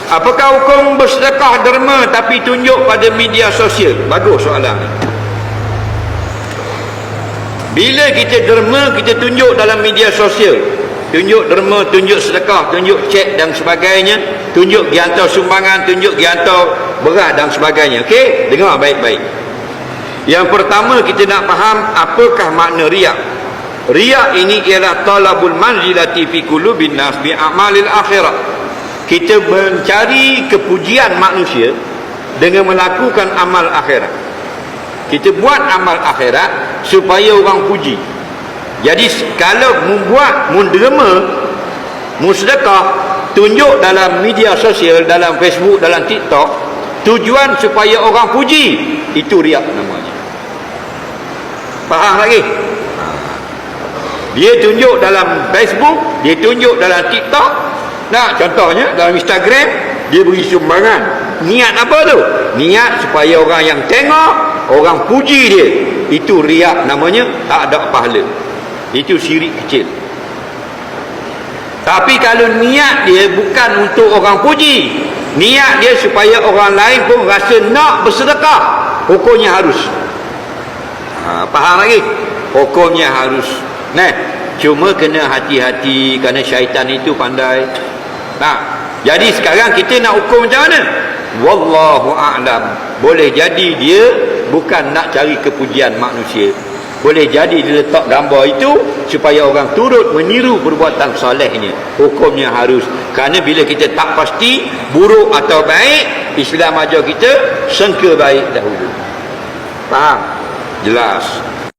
Apakah hukum bersedekah derma tapi tunjuk pada media sosial? Bagus soalan ni. Bila kita derma, kita tunjuk dalam media sosial, tunjuk derma, tunjuk sedekah, tunjuk cek dan sebagainya, tunjuk pergi hantar sumbangan, tunjuk pergi hantar beras dan sebagainya. Okey, dengar baik-baik. Yang pertama, kita nak faham apakah makna riak. Riak ini ialah talabul manzilati fi qulubin nas bi a'malil akhirah. Kita mencari kepujian manusia dengan melakukan amal akhirat. Kita buat amal akhirat supaya orang puji. Jadi kalau membuat menderma, sedekah, tunjuk dalam media sosial, dalam Facebook, dalam TikTok, tujuan supaya orang puji, itu riak namanya. Faham lagi? Dia tunjuk dalam Facebook, dia tunjuk dalam TikTok. Nah, contohnya dalam Instagram, dia beri sumbangan. Niat apa tu? Niat supaya orang yang tengok, orang puji dia. Itu riak namanya, tak ada pahala. Itu syirik kecil. Tapi kalau niat dia bukan untuk orang puji, niat dia supaya orang lain pun rasa nak bersedekah, hukumnya harus. Faham lagi? Hukumnya harus. Nah, cuma kena hati-hati kerana syaitan itu pandai. Jadi sekarang kita nak hukum macam mana? Wallahu a'lam. Boleh jadi dia bukan nak cari kepujian manusia. Boleh jadi dia letak gambar itu supaya orang turut meniru perbuatan solehnya. Hukumnya harus. Kerana bila kita tak pasti buruk atau baik, Islam ajar kita sangka baik dahulu. Faham? Jelas.